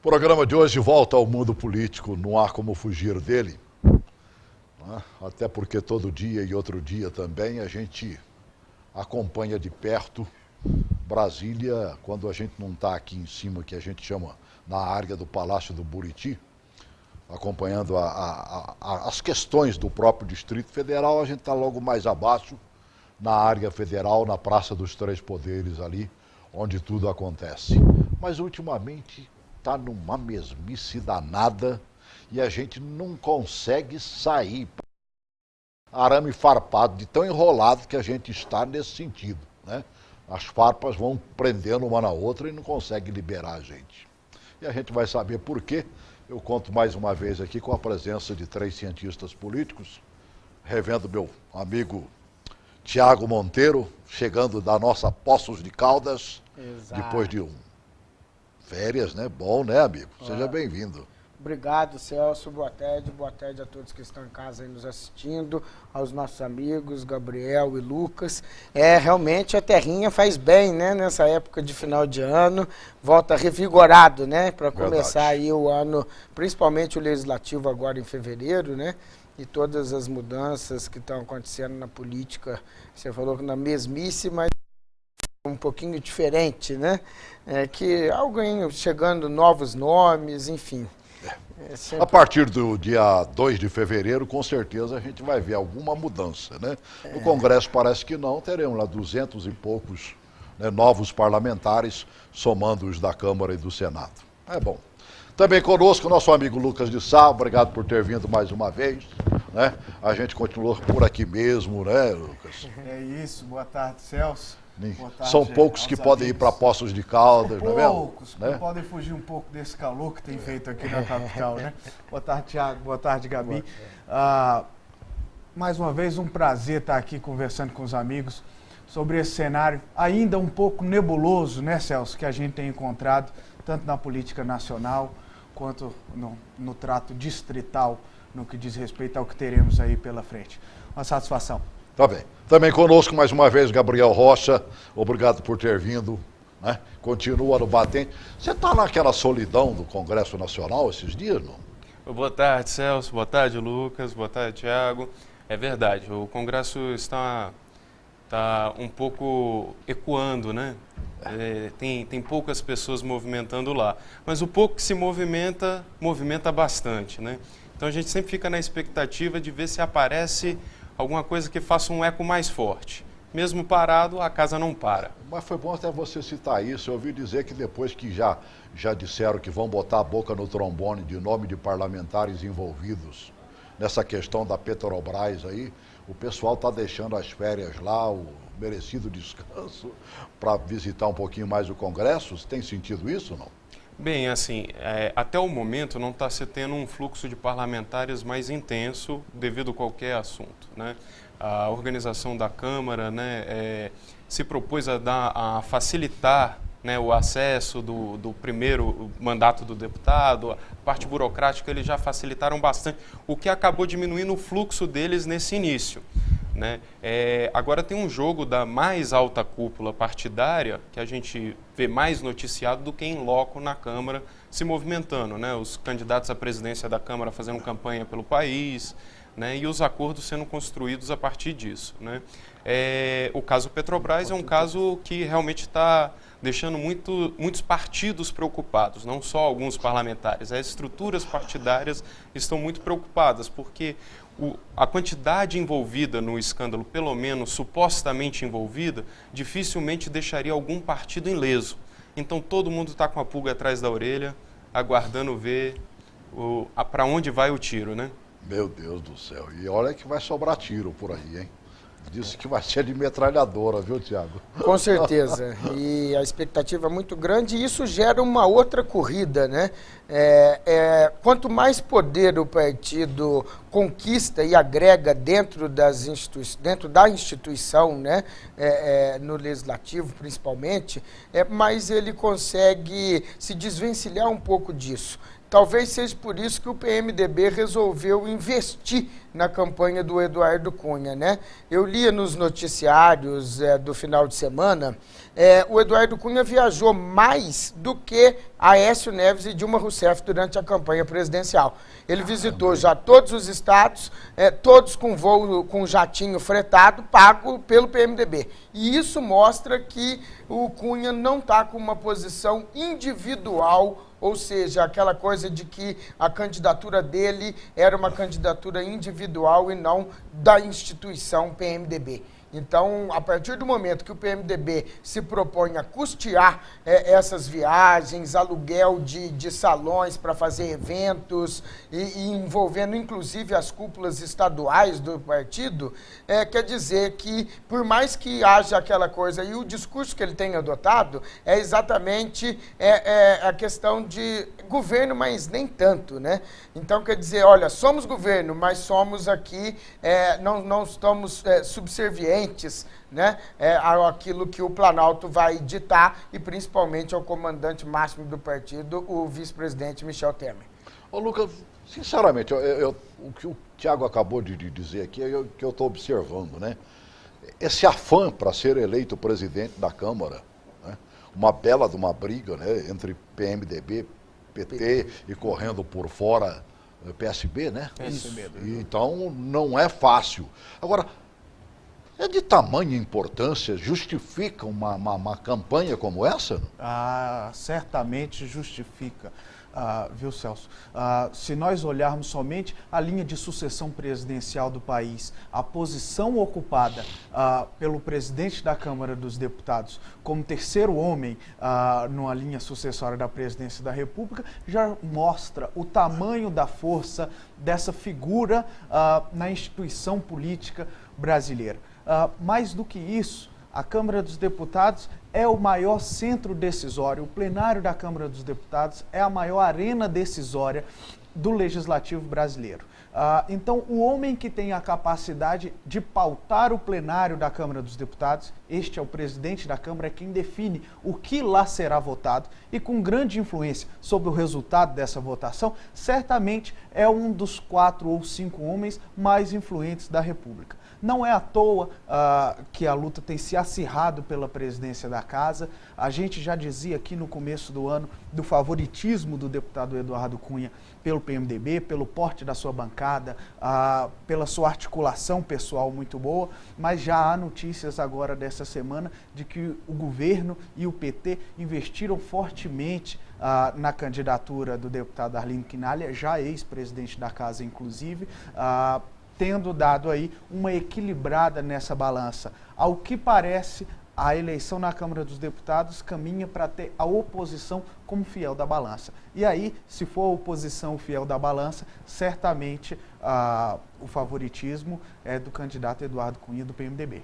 O programa de hoje volta ao mundo político, não há como fugir dele, né? Até porque todo dia e outro dia também a gente acompanha de perto Brasília, quando a gente não está aqui em cima, que a gente chama na área do Palácio do Buriti, acompanhando as questões do próprio Distrito Federal, a gente está logo mais abaixo, na área federal, na Praça dos Três Poderes ali, onde tudo acontece. Mas ultimamente está numa mesmice danada e a gente não consegue sair. Arame farpado, de tão enrolado que a gente está nesse sentido, né? As farpas vão prendendo uma na outra e não consegue liberar a gente. E a gente vai saber por quê. Eu conto mais uma vez aqui com a presença de 3 cientistas políticos, revendo meu amigo Tiago Monteiro, chegando da nossa Poços de Caldas. Exato. Depois de férias, né? Bom, né, amigo? Seja bem-vindo. Obrigado, Celso. Boa tarde a todos que estão em casa aí nos assistindo, aos nossos amigos Gabriel e Lucas. Realmente a terrinha faz bem, né? Nessa época de final de ano, volta revigorado, né? Para começar aí o ano, principalmente o legislativo agora em fevereiro, né? E todas as mudanças que estão acontecendo na política. Você falou que na mesmice, mas um pouquinho diferente, né? Que alguém chegando novos nomes, enfim. A partir do dia 2 de fevereiro, com certeza a gente vai ver alguma mudança, né? No Congresso parece que não, teremos lá 200 e poucos, né, novos parlamentares, somando os da Câmara e do Senado. É bom. Também conosco nosso amigo Lucas de Sá, obrigado por ter vindo mais uma vez, né? A gente continua por aqui mesmo, né, Lucas? É isso, boa tarde, Celso. São poucos que podem ir para Poços de Caldas, não é mesmo? Poucos, que podem fugir um pouco desse calor que tem feito aqui na capital, né? Boa tarde, Thiago. Boa tarde, Gabi. Mais uma vez, um prazer estar aqui conversando com os amigos sobre esse cenário ainda um pouco nebuloso, né, Celso, que a gente tem encontrado, tanto na política nacional quanto no trato distrital, no que diz respeito ao que teremos aí pela frente. Uma satisfação. Tá bem. Também conosco mais uma vez Gabriel Rocha, obrigado por ter vindo, né? Continua no batente. Você está naquela solidão do Congresso Nacional esses dias, não? Boa tarde, Celso, boa tarde, Lucas, boa tarde, Thiago. É verdade, o Congresso está um pouco ecoando, né? Tem poucas pessoas movimentando lá, mas o pouco que se movimenta bastante, né? Então a gente sempre fica na expectativa de ver se aparece alguma coisa que faça um eco mais forte. Mesmo parado, a casa não para. Mas foi bom até você citar isso. Eu ouvi dizer que depois que já disseram que vão botar a boca no trombone de nome de parlamentares envolvidos nessa questão da Petrobras aí, o pessoal está deixando as férias lá, o merecido descanso, para visitar um pouquinho mais o Congresso. Você tem sentido isso ou não? Bem, assim, até o momento não está se tendo um fluxo de parlamentares mais intenso devido a qualquer assunto, né? A organização da Câmara, né, se propôs a facilitar, né, o acesso do primeiro mandato do deputado, a parte burocrática eles já facilitaram bastante, o que acabou diminuindo o fluxo deles nesse início, né? Agora tem um jogo da mais alta cúpula partidária que a gente vê mais noticiado do que em loco na Câmara se movimentando, né? Os candidatos à presidência da Câmara fazendo campanha pelo país, né? E os acordos sendo construídos a partir disso, né? O caso Petrobras é um caso que realmente está deixando muitos partidos preocupados, não só alguns parlamentares. As estruturas partidárias estão muito preocupadas, porque a quantidade envolvida no escândalo, pelo menos supostamente envolvida, dificilmente deixaria algum partido ileso. Então todo mundo está com a pulga atrás da orelha, aguardando ver para onde vai o tiro, né? Meu Deus do céu. E olha que vai sobrar tiro por aí, hein? Disse que vai ser de metralhadora, viu, Tiago? Com certeza. E a expectativa é muito grande e isso gera uma outra corrida, né? Quanto mais poder o partido conquista e agrega dentro da instituição, né? No legislativo principalmente, mais ele consegue se desvencilhar um pouco disso. talvez seja por isso que o PMDB resolveu investir na campanha do Eduardo Cunha, né? Eu lia nos noticiários do final de semana, o Eduardo Cunha viajou mais do que Aécio Neves e Dilma Rousseff durante a campanha presidencial. Ele visitou já todos os estados, todos com voo com jatinho fretado, pago pelo PMDB. E isso mostra que o Cunha não está com uma posição individual, ou seja, aquela coisa de que a candidatura dele era uma candidatura individual e não da instituição PMDB. Então, a partir do momento que o PMDB se propõe a custear essas viagens, aluguel de salões para fazer eventos e envolvendo inclusive as cúpulas estaduais do partido, quer dizer que, por mais que haja aquela coisa, e o discurso que ele tem adotado é exatamente a questão de governo, mas nem tanto, né? Então, quer dizer, olha, somos governo, mas somos aqui, não estamos subservientes, né, aquilo que o Planalto vai ditar e principalmente ao comandante máximo do partido, o vice-presidente Michel Temer. Ô Lucas, sinceramente, o que o Thiago acabou de dizer aqui é o que eu estou observando, né? Esse afã para ser eleito presidente da Câmara, né? Uma bela de uma briga, né, entre PMDB, PT e correndo por fora PSB, né? PSB. Então não é fácil. Agora, é de tamanha importância, justifica uma campanha como essa? Certamente justifica, viu, Celso? Se nós olharmos somente a linha de sucessão presidencial do país, a posição ocupada pelo presidente da Câmara dos Deputados como terceiro homem numa linha sucessória da presidência da República, já mostra o tamanho da força dessa figura na instituição política brasileira. Mais do que isso, a Câmara dos Deputados é o maior centro decisório, o plenário da Câmara dos Deputados é a maior arena decisória do Legislativo brasileiro. Então, o homem que tem a capacidade de pautar o plenário da Câmara dos Deputados, este é o presidente da Câmara, é quem define o que lá será votado e com grande influência sobre o resultado dessa votação, certamente é um dos 4 ou 5 homens mais influentes da República. Não é à toa que a luta tem se acirrado pela presidência da Casa. A gente já dizia aqui no começo do ano do favoritismo do deputado Eduardo Cunha pelo PMDB, pelo porte da sua bancada, pela sua articulação pessoal muito boa, mas já há notícias agora dessa semana de que o governo e o PT investiram fortemente na candidatura do deputado Arlindo Quinalha, já ex-presidente da Casa inclusive, tendo dado aí uma equilibrada nessa balança. Ao que parece, a eleição na Câmara dos Deputados caminha para ter a oposição como fiel da balança. E aí, se for a oposição fiel da balança, certamente o favoritismo é do candidato Eduardo Cunha, do PMDB.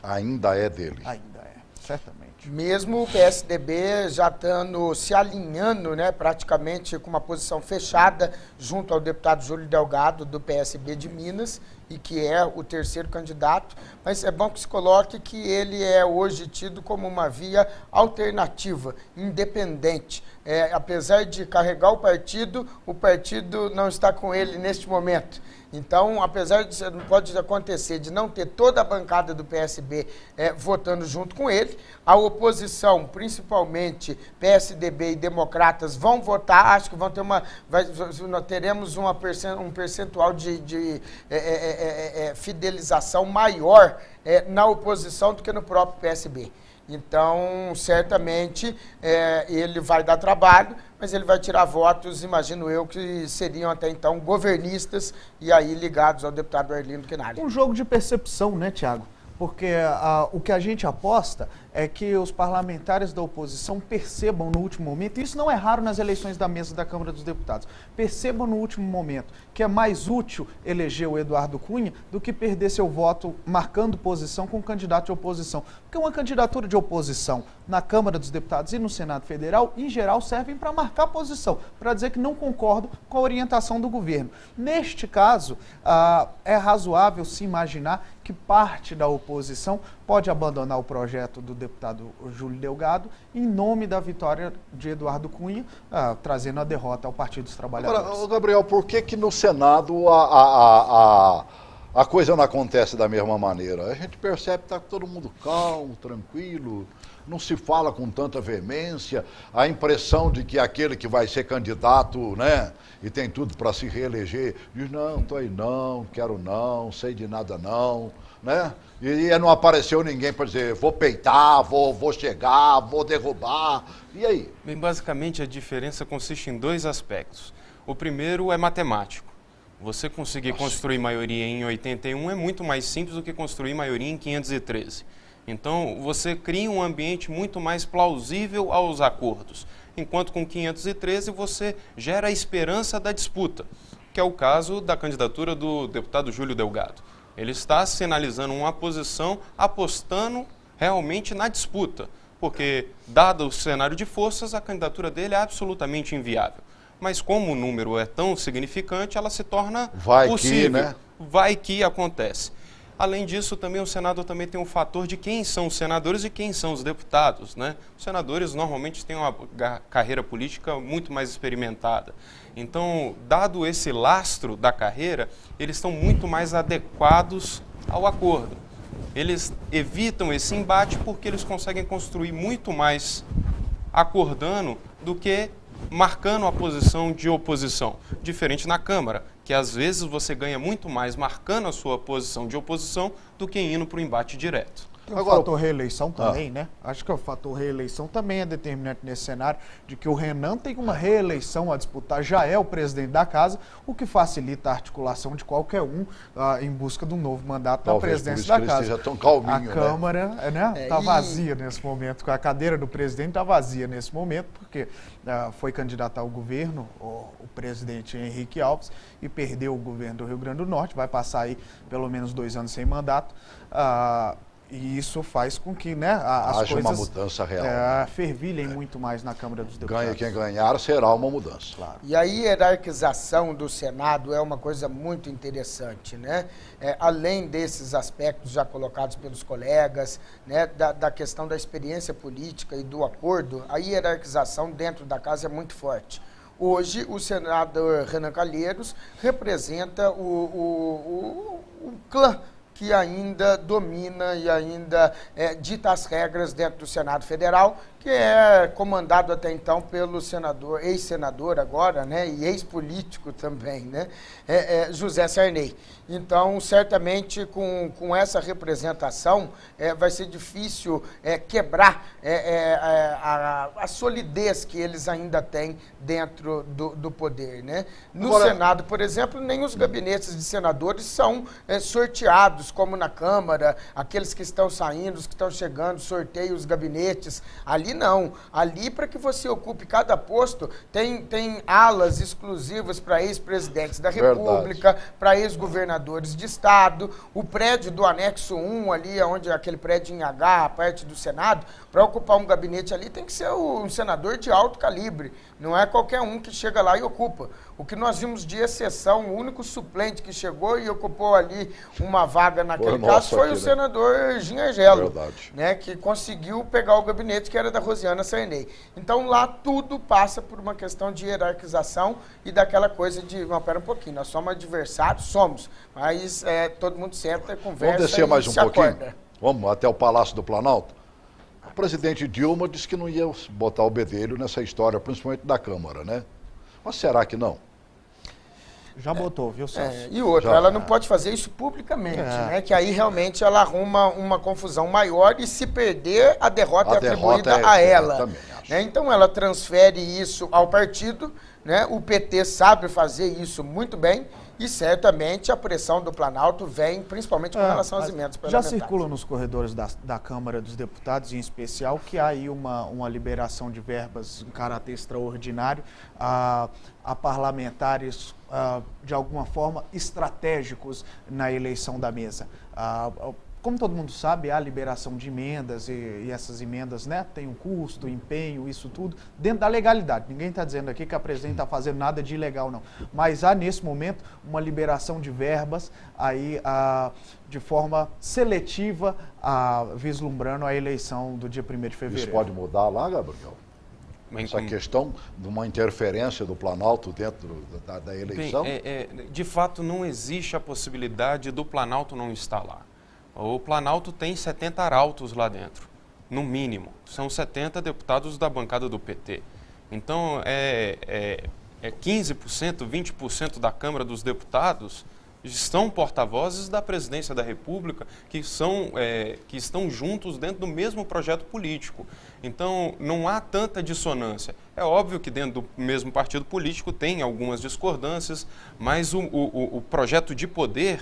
Ainda é dele. Ainda é, certamente. Mesmo o PSDB já estando se alinhando, né, praticamente com uma posição fechada junto ao deputado Júlio Delgado, do PSB de Minas, e que é o terceiro candidato, mas é bom que se coloque que ele é hoje tido como uma via alternativa, independente. Apesar de carregar o partido não está com ele neste momento. Então, apesar de pode acontecer de não ter toda a bancada do PSB votando junto com ele, a oposição, principalmente PSDB e democratas, vão votar, acho que vão ter teremos um percentual de fidelização maior na oposição do que no próprio PSB. Então, certamente, ele vai dar trabalho, mas ele vai tirar votos, imagino eu, que seriam até então governistas e aí ligados ao deputado Arlindo Quinalha. Um jogo de percepção, né, Thiago? Porque o que a gente aposta é que os parlamentares da oposição percebam no último momento, e isso não é raro nas eleições da mesa da Câmara dos Deputados, percebam no último momento que é mais útil eleger o Eduardo Cunha do que perder seu voto marcando posição com um candidato de oposição. Porque uma candidatura de oposição na Câmara dos Deputados e no Senado Federal, em geral, servem para marcar posição, para dizer que não concordam com a orientação do governo. Neste caso, é razoável se imaginar que parte da oposição pode abandonar o projeto do deputado Júlio Delgado em nome da vitória de Eduardo Cunha, trazendo a derrota ao Partido dos Trabalhadores. Agora, Gabriel, por que no Senado a coisa não acontece da mesma maneira? A gente percebe que está todo mundo calmo, tranquilo, não se fala com tanta veemência, a impressão de que aquele que vai ser candidato, né, e tem tudo para se reeleger, diz, não, estou aí não, quero não, sei de nada não, né? E não apareceu ninguém para dizer, vou peitar, vou chegar, vou derrubar, e aí? Bem, basicamente a diferença consiste em 2 aspectos. O primeiro é matemático. Você conseguir construir maioria em 81 é muito mais simples do que construir maioria em 513. Então, você cria um ambiente muito mais plausível aos acordos, enquanto com 513 você gera a esperança da disputa, que é o caso da candidatura do deputado Júlio Delgado. Ele está sinalizando uma posição apostando realmente na disputa, porque, dado o cenário de forças, a candidatura dele é absolutamente inviável. Mas como o número é tão significante, ela se torna possível. Que, né? Vai que acontece. Além disso, também o Senado também tem um fator de quem são os senadores e quem são os deputados, né? Os senadores normalmente têm uma carreira política muito mais experimentada. Então, dado esse lastro da carreira, eles estão muito mais adequados ao acordo. Eles evitam esse embate porque eles conseguem construir muito mais acordando do que marcando a posição de oposição, diferente na Câmara, que às vezes você ganha muito mais marcando a sua posição de oposição do que indo para o embate direto. Tem o fator reeleição também, né? Acho que o fator reeleição também é determinante nesse cenário, de que o Renan tem uma reeleição a disputar, já é o presidente da casa, o que facilita a articulação de qualquer um em busca de um novo mandato da presidência da casa. Esteja tão calminho, a Câmara está vazia nesse momento, a cadeira do presidente está vazia nesse momento, porque foi candidato ao governo o presidente Henrique Alves e perdeu o governo do Rio Grande do Norte, vai passar aí pelo menos 2 anos sem mandato. E isso faz com que, né, as haja coisas uma mudança real, fervilhem muito mais na Câmara dos Deputados. Ganha quem ganhar, será uma mudança. Claro. E a hierarquização do Senado é uma coisa muito interessante, né? Além desses aspectos já colocados pelos colegas, né, da questão da experiência política e do acordo, a hierarquização dentro da casa é muito forte. Hoje, o senador Renan Calheiros representa o clã que ainda domina e ainda dita as regras dentro do Senado Federal, que é comandado até então pelo senador, ex-senador agora, né, e ex-político também, né, José Sarney. Então, certamente, com essa representação, vai ser difícil quebrar a solidez que eles ainda têm dentro do poder, né? No Senado, por exemplo, nem os gabinetes de senadores são sorteados, como na Câmara, aqueles que estão saindo, os que estão chegando, sorteiam os gabinetes. Ali não. Ali, para que você ocupe cada posto, tem alas exclusivas para ex-presidentes da República, para ex-governadores de Estado. O prédio do anexo 1, ali, onde aquele prédio em H, a parte do Senado, para ocupar um gabinete ali, tem que ser um senador de alto calibre. Não é qualquer um que chega lá e ocupa. O que nós vimos de exceção, o único suplente que chegou e ocupou ali uma vaga naquele caso foi o senador Ginhagelo, né, que conseguiu pegar o gabinete que era da Rosiana Sarney. Então lá tudo passa por uma questão de hierarquização e daquela coisa de, não, pera um pouquinho, nós somos adversários, mas todo mundo senta, conversa. Vamos descer mais um pouquinho? Acorda. Vamos até o Palácio do Planalto? O presidente Dilma disse que não ia botar o bedelho nessa história, principalmente da Câmara, né? Mas será que não? Já botou, viu, Celso? E outra, ela não pode fazer isso publicamente, né? Que aí realmente ela arruma uma confusão maior e se perder, a derrota é atribuída a ela. Né? Então ela transfere isso ao partido, né? O PT sabe fazer isso muito bem e certamente a pressão do Planalto vem principalmente com relação às emendas parlamentares. Já circula nos corredores da Câmara dos Deputados, em especial, que há aí uma liberação de verbas em caráter extraordinário a parlamentares, de alguma forma, estratégicos na eleição da mesa. como todo mundo sabe, há liberação de emendas e essas emendas, né, tem um custo, empenho, isso tudo, dentro da legalidade. Ninguém está dizendo aqui que a presidente está fazendo nada de ilegal, não. Mas há, nesse momento, uma liberação de verbas aí, de forma seletiva, vislumbrando a eleição do dia 1º de fevereiro. Isso pode mudar lá, Gabriel? Essa questão de uma interferência do Planalto dentro da eleição? Bem, de fato, não existe a possibilidade do Planalto não estar lá. O Planalto tem 70 arautos lá dentro, no mínimo. São 70 deputados da bancada do PT. Então, 15%, 20% da Câmara dos Deputados são porta-vozes da Presidência da República, que estão juntos dentro do mesmo projeto político. Então, não há tanta dissonância. É óbvio que dentro do mesmo partido político tem algumas discordâncias, mas o projeto de poder,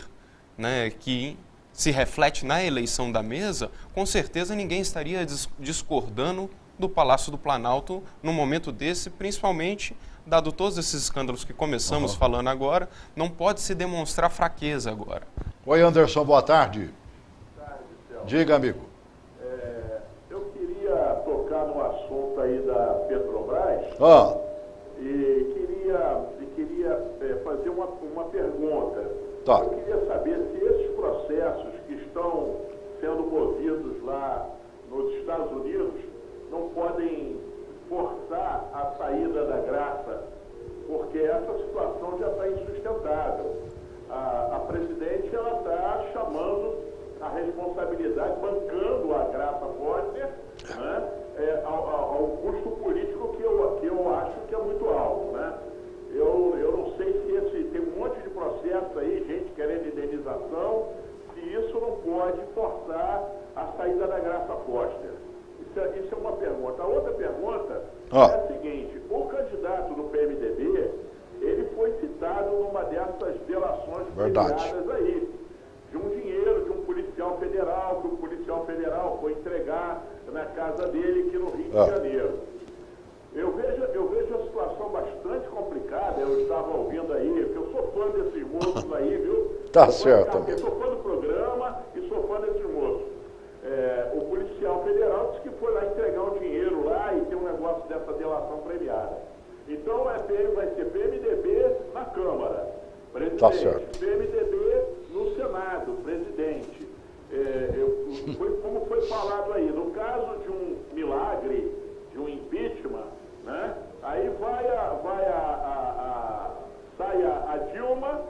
né, que se reflete na eleição da mesa, com certeza ninguém estaria discordando do Palácio do Planalto num momento desse, principalmente dado todos esses escândalos que começamos falando agora, não pode se demonstrar fraqueza agora. Oi, Anderson, boa tarde. Boa tarde, Celso. Diga, amigo. Eu queria tocar no assunto aí da Petrobras e queria fazer uma pergunta. Tá. Eu queria saber se esses processos que estão sendo movidos lá nos Estados Unidos não podem forçar a saída da graça, porque essa situação já está insustentável. A presidente ela está chamando a responsabilidade, bancando a Graça Foster, né, ao custo político que eu acho que é muito alto, né? Eu não sei se tem um monte de processo aí, gente querendo indenização, se isso não pode forçar a saída da Graça Foster. Isso é uma pergunta. A outra pergunta é a seguinte: o candidato do PMDB, ele foi citado numa dessas delações premiadas aí, de um dinheiro de um policial federal, que o policial federal foi entregar na casa dele aqui no Rio de Janeiro. Eu vejo a situação bastante complicada. Eu estava ouvindo aí, porque eu sou fã desses moços aí, viu? Tá certo. Eu sou fã do programa e sou fã desses moços. O policial federal disse que foi lá entregar um dinheiro lá e tem um negócio dessa delação premiada. Então vai ser PMDB na Câmara, presidente, tá certo. PMDB no Senado, presidente. Como foi falado aí, no caso de um milagre, de um impeachment, né? Aí sai a Dilma,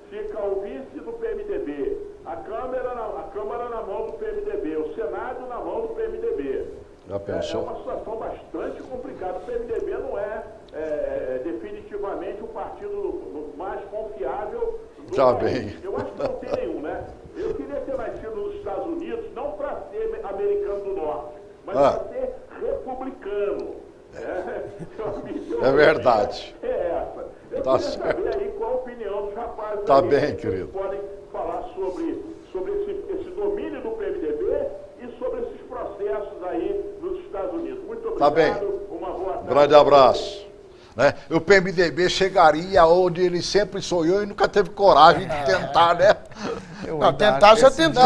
fica o vice do PMDB, a Câmara na mão do PMDB, o Senado na mão do PMDB. Já pensou? É uma situação bastante complicada. O PMDB não é definitivamente o partido mais confiável do país. Bem. Eu acho que não tem nenhum, né? Eu queria ter nascido nos Estados Unidos, não para ser americano do norte, mas para ser republicano. É verdade. É essa. Eu tá queria certo. saber aí qual a opinião dos rapazes tá aí, bem, que querido. podem falar sobre esse domínio do PMDB e sobre esses processos aí nos Estados Unidos. Muito obrigado. Tá bem. Uma boa tarde. Grande abraço. Né? O PMDB chegaria onde ele sempre sonhou e nunca teve coragem de tentar, né? Não, tentar já tentou,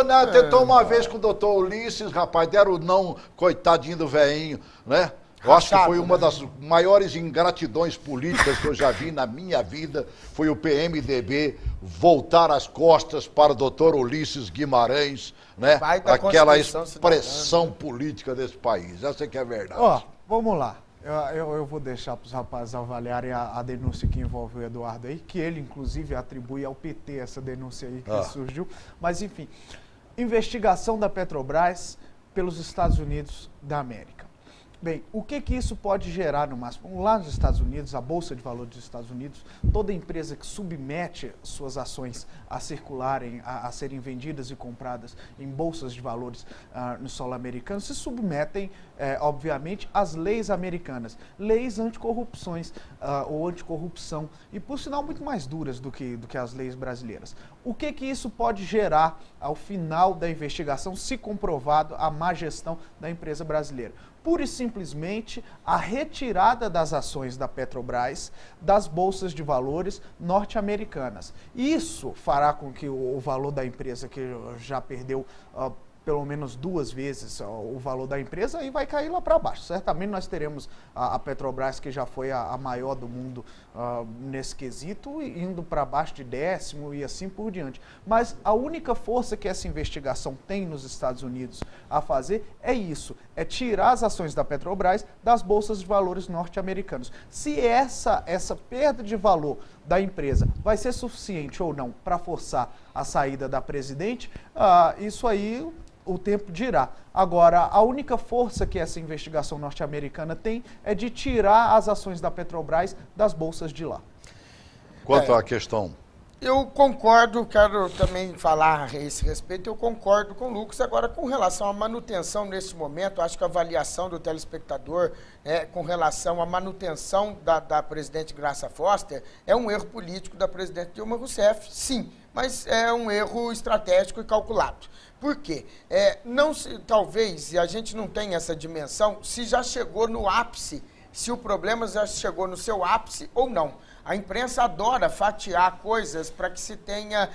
né? Tentou uma vez com o doutor Ulisses, rapaz, deram o não, coitadinho do velhinho, né? Eu acho que foi uma das maiores ingratidões políticas que eu já vi na minha vida, foi o PMDB voltar as costas para o doutor Ulisses Guimarães, né? Aquela expressão política desse país, essa que é a verdade. Vamos lá. Eu vou deixar para os rapazes avaliarem a denúncia que envolve o Eduardo aí, que ele, inclusive, atribui ao PT essa denúncia aí que surgiu. Mas, enfim, investigação da Petrobras pelos Estados Unidos da América. Bem, o que isso pode gerar no máximo? Lá nos Estados Unidos, a Bolsa de Valores dos Estados Unidos, toda empresa que submete suas ações a circularem, a serem vendidas e compradas em bolsas de valores no solo americano, se submetem, obviamente, às leis americanas, leis anticorrupções ou anticorrupção, e por sinal muito mais duras do que as leis brasileiras. O que isso pode gerar ao final da investigação, se comprovado a má gestão da empresa brasileira? pura e simplesmente a retirada das ações da Petrobras das bolsas de valores norte-americanas. Isso fará com que o valor da empresa, que já perdeu pelo menos 2 vezes o valor da empresa, e vai cair lá para baixo. Certamente nós teremos a Petrobras, que já foi a maior do mundo nesse quesito, indo para baixo de 10º e assim por diante. Mas a única força que essa investigação tem nos Estados Unidos a fazer é isso, é tirar as ações da Petrobras das bolsas de valores norte-americanos. Se essa perda de valor da empresa vai ser suficiente ou não para forçar a saída da presidente, isso aí o tempo dirá. Agora, a única força que essa investigação norte-americana tem é de tirar as ações da Petrobras das bolsas de lá. Quanto à questão... Eu concordo, quero também falar a esse respeito, eu concordo com o Lucas. Agora, com relação à manutenção nesse momento, acho que a avaliação do telespectador com relação à manutenção da presidente Graça Foster é um erro político da presidente Dilma Rousseff, sim, mas é um erro estratégico e calculado. Por quê? Talvez a gente não tenha essa dimensão se já chegou no ápice, se o problema já chegou no seu ápice ou não. A imprensa adora fatiar coisas para que se tenha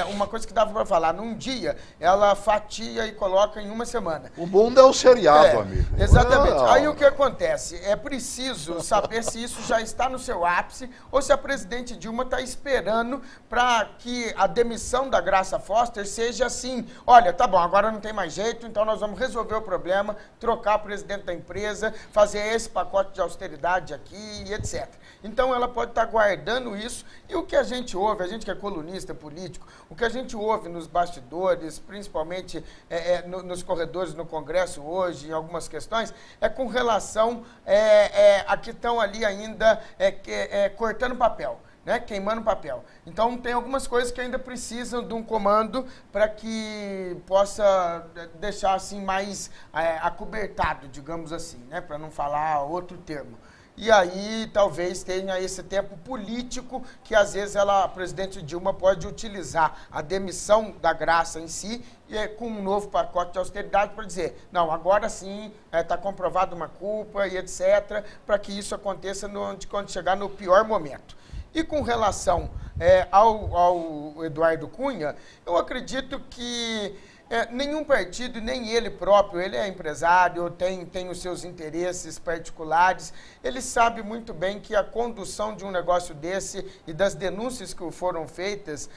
uma coisa que dava para falar. Num dia, ela fatia e coloca em uma semana. O mundo é o seriado, amigo. Exatamente. Aí o que acontece? É preciso saber se isso já está no seu ápice ou se a presidente Dilma está esperando para que a demissão da Graça Foster seja assim. Olha, tá bom, agora não tem mais jeito, então nós vamos resolver o problema, trocar o presidente da empresa, fazer esse pacote de austeridade aqui e etc. Então ela pode estar guardando isso, e o que a gente ouve, a gente que é colunista político, o que a gente ouve nos bastidores, principalmente nos corredores no Congresso hoje, em algumas questões, é com relação a que estão ali ainda cortando papel. Queimando papel. Então, tem algumas coisas que ainda precisam de um comando para que possa deixar assim mais acobertado, digamos assim, para não falar outro termo. E aí talvez tenha esse tempo político que às vezes a presidente Dilma pode utilizar a demissão da Graça em si com um novo pacote de austeridade para dizer, não, agora sim está comprovada uma culpa e etc, para que isso aconteça quando chegar no pior momento. E com relação ao Eduardo Cunha, eu acredito que nenhum partido, nem ele próprio, ele é empresário, tem os seus interesses particulares, ele sabe muito bem que a condução de um negócio desse e das denúncias que foram feitas,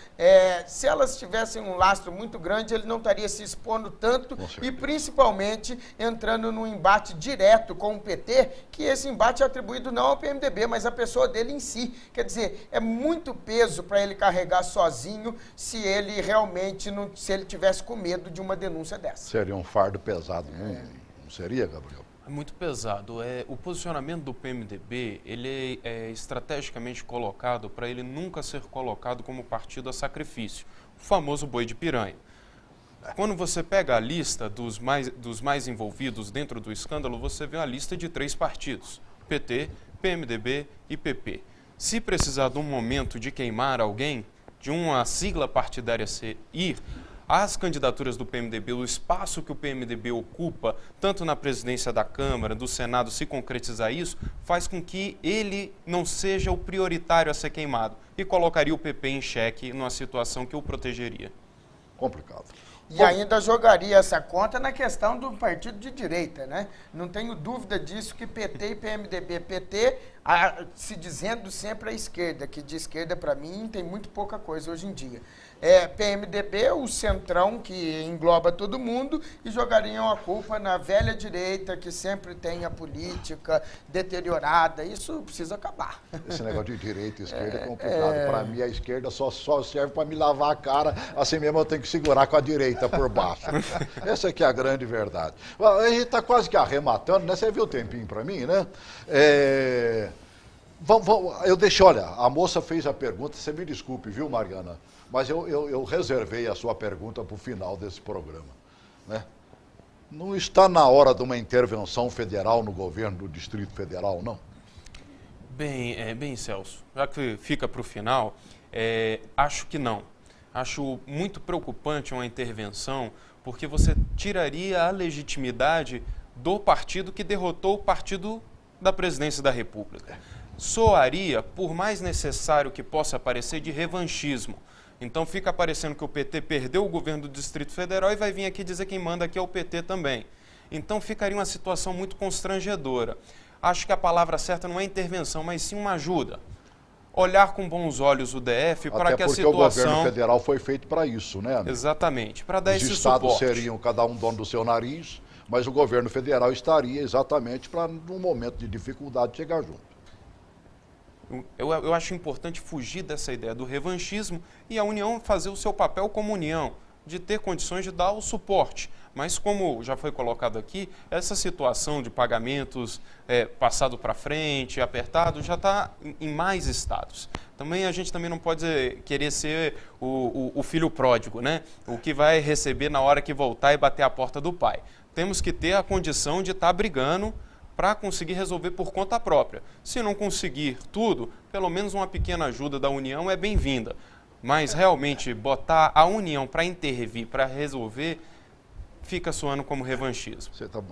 se elas tivessem um lastro muito grande, ele não estaria se expondo tanto e principalmente entrando num embate direto com o PT, que esse embate é atribuído não ao PMDB, mas à pessoa dele em si. Quer dizer, é muito peso para ele carregar sozinho se ele realmente se ele tivesse com medo de uma denúncia dessa. Seria um fardo pesado, não seria, Gabriel? É muito pesado. O posicionamento do PMDB, ele é estrategicamente colocado para ele nunca ser colocado como partido a sacrifício, o famoso boi de piranha. Quando você pega a lista dos mais envolvidos dentro do escândalo, você vê uma lista de 3 partidos, PT, PMDB e PP. Se precisar de um momento de queimar alguém, de uma sigla partidária ir, as candidaturas do PMDB, o espaço que o PMDB ocupa, tanto na presidência da Câmara, do Senado, se concretizar isso, faz com que ele não seja o prioritário a ser queimado e colocaria o PP em xeque numa situação que o protegeria. Complicado. E ainda jogaria essa conta na questão do partido de direita, Não tenho dúvida disso que PT e PMDB, PT se dizendo sempre à esquerda, que de esquerda para mim tem muito pouca coisa hoje em dia. PMDB, o centrão que engloba todo mundo, e jogariam a culpa na velha direita, que sempre tem a política deteriorada. Isso precisa acabar. Esse negócio de direita e esquerda é complicado. Para mim, a esquerda só serve para me lavar a cara, assim mesmo eu tenho que segurar com a direita por baixo. Essa aqui é a grande verdade. A gente está quase que arrematando, Você viu o tempinho para mim, Eu deixei, olha, a moça fez a pergunta, você me desculpe, viu, Mariana? Mas eu reservei a sua pergunta para o final desse programa. Não está na hora de uma intervenção federal no governo do Distrito Federal, não? Bem, Celso, já que fica para o final, acho que não. Acho muito preocupante uma intervenção, porque você tiraria a legitimidade do partido que derrotou o partido da presidência da República. Soaria, por mais necessário que possa parecer, de revanchismo. Então fica parecendo que o PT perdeu o governo do Distrito Federal e vai vir aqui dizer quem manda aqui é o PT também. Então ficaria uma situação muito constrangedora. Acho que a palavra certa não é intervenção, mas sim uma ajuda. Olhar com bons olhos o DF para que a situação... Até porque o governo federal foi feito para isso, né, amigo? Exatamente, para dar esse suporte. Os estados seriam cada um dono do seu nariz, mas o governo federal estaria exatamente para, num momento de dificuldade, chegar junto. Eu acho importante fugir dessa ideia do revanchismo e a União fazer o seu papel como União, de ter condições de dar o suporte. Mas como já foi colocado aqui, essa situação de pagamentos passado para frente, apertado, já está em mais estados. Também a gente também não pode querer ser o filho pródigo, né? O que vai receber na hora que voltar e bater a porta do pai. Temos que ter a condição de estar brigando para conseguir resolver por conta própria. Se não conseguir tudo, pelo menos uma pequena ajuda da União é bem-vinda. Mas realmente botar a União para intervir, para resolver, fica soando como revanchismo. Você tá,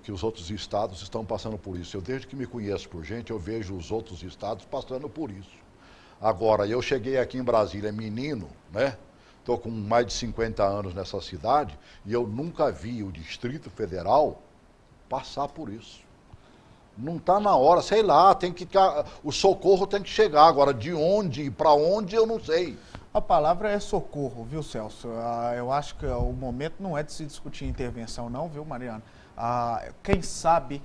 que os outros estados estão passando por isso. Eu, desde que me conheço por gente, eu vejo os outros estados passando por isso. Agora, eu cheguei aqui em Brasília menino, né? Estou com mais de 50 anos nessa cidade e eu nunca vi o Distrito Federal passar por isso. Não está na hora, sei lá, o socorro tem que chegar. Agora, de onde e para onde, eu não sei. A palavra é socorro, viu, Celso? Eu acho que o momento não é de se discutir intervenção, não, viu, Mariana? Quem sabe,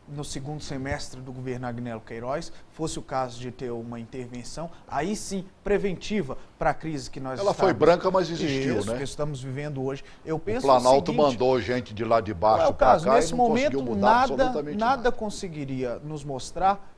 no segundo semestre do governo Agnello Queiroz, fosse o caso de ter uma intervenção, aí sim, preventiva para a crise que nós Ela foi branca, mas existiu, né? Que estamos vivendo hoje. Eu penso o Planalto o seguinte, mandou gente de lá de baixo para cá nesse e não momento, conseguiu mudar absolutamente nada conseguiria nos mostrar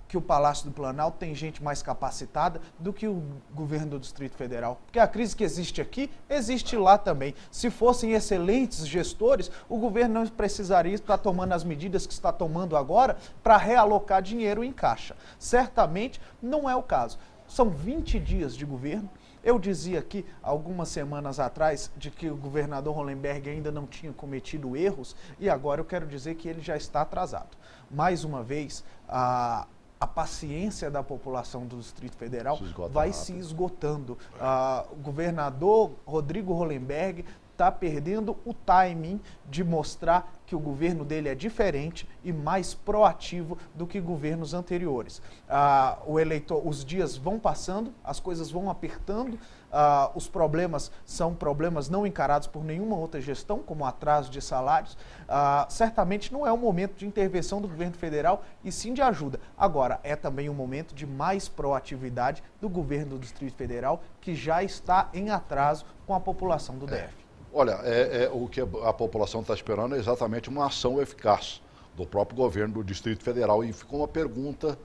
que o Palácio do Planalto tem gente mais capacitada do que o governo do Distrito Federal. Porque a crise que existe aqui, existe lá também. Se fossem excelentes gestores, o governo não precisaria estar tomando as medidas que está tomando agora para realocar dinheiro em caixa. Certamente não é o caso. São 20 dias de governo. Eu dizia aqui, algumas semanas atrás, de que o governador Hollenberg ainda não tinha cometido erros, e agora eu quero dizer que ele já está atrasado. Mais uma vez, a paciência da população do Distrito Federal vai se esgotando. O governador Rodrigo Hollenberg está perdendo o timing de mostrar que o governo dele é diferente e mais proativo do que governos anteriores. Os dias vão passando, as coisas vão apertando, os problemas são problemas não encarados por nenhuma outra gestão, como atraso de salários. Certamente não é o momento de intervenção do governo federal e sim de ajuda. Agora, é também um momento de mais proatividade do governo do Distrito Federal, que já está em atraso com a população do DF. Olha, o que a população está esperando é exatamente uma ação eficaz do próprio governo do Distrito Federal. E ficou uma pergunta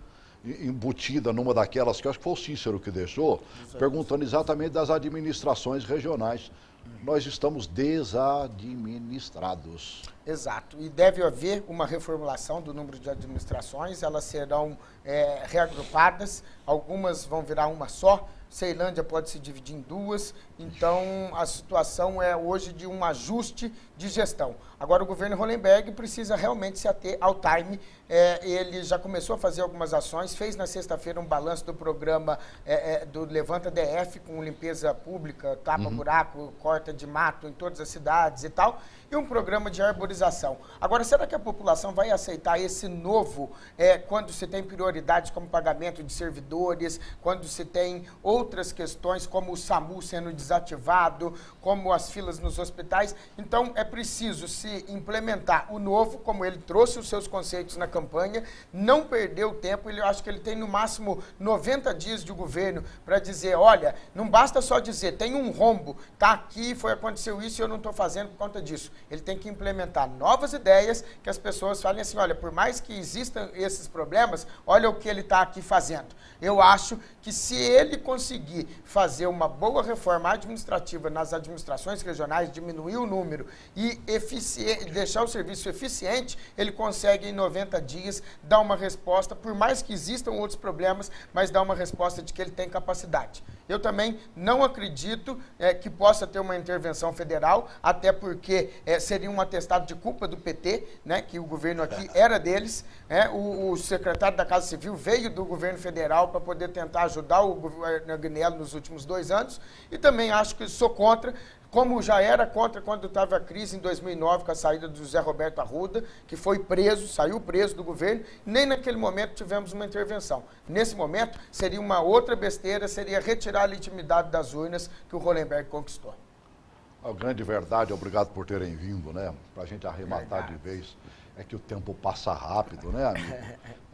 embutida numa daquelas, que eu acho que foi o Cícero que deixou, perguntando exatamente das administrações regionais. Nós estamos desadministrados. Exato. E deve haver uma reformulação do número de administrações, elas serão reagrupadas, algumas vão virar uma só. Ceilândia pode se dividir em duas, então a situação é hoje de um ajuste de gestão. Agora o governo Hollenberg precisa realmente se ater ao time, ele já começou a fazer algumas ações, fez na sexta-feira um balanço do programa do Levanta DF com limpeza pública, tapa buraco, corta de mato em todas as cidades e tal, e um programa de arborização. Agora, será que a população vai aceitar esse novo, quando se tem prioridades como pagamento de servidores, quando se tem outras questões como o SAMU sendo desativado, como as filas nos hospitais? Então, é preciso se implementar o novo, como ele trouxe os seus conceitos na campanha, não perder o tempo. Eu acho que ele tem no máximo 90 dias de governo para dizer, olha, não basta só dizer, tem um rombo, tá aqui, aconteceu isso e eu não estou fazendo por conta disso. Ele tem que implementar novas ideias, que as pessoas falem assim, olha, por mais que existam esses problemas, olha o que ele está aqui fazendo. Eu acho que se ele conseguir conseguir fazer uma boa reforma administrativa nas administrações regionais, diminuir o número e deixar o serviço eficiente, ele consegue em 90 dias dar uma resposta, por mais que existam outros problemas, mas dar uma resposta de que ele tem capacidade. Eu também não acredito que possa ter uma intervenção federal, até porque seria um atestado de culpa do PT, né, que o governo aqui era deles. O secretário da Casa Civil veio do governo federal para poder tentar ajudar o governo Agnello nos últimos 2 anos, e também acho que sou contra, como já era contra quando estava a crise em 2009 com a saída do José Roberto Arruda, que foi preso, saiu preso do governo, nem naquele momento tivemos uma intervenção. Nesse momento, seria uma outra besteira, seria retirar a legitimidade das urnas que o Hollenberg conquistou. A grande verdade, obrigado por terem vindo, né? Para a gente arrematar de vez, é que o tempo passa rápido, né, amigo?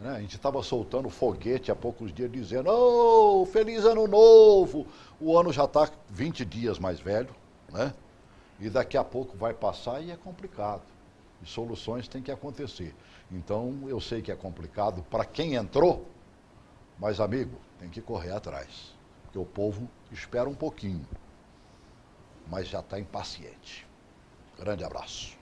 A gente estava soltando foguete há poucos dias dizendo, oh, feliz ano novo! O ano já está 20 dias mais velho, né? E daqui a pouco vai passar e é complicado. E soluções têm que acontecer. Então, eu sei que é complicado para quem entrou, mas, amigo, tem que correr atrás. Porque o povo espera um pouquinho, mas já está impaciente. Grande abraço.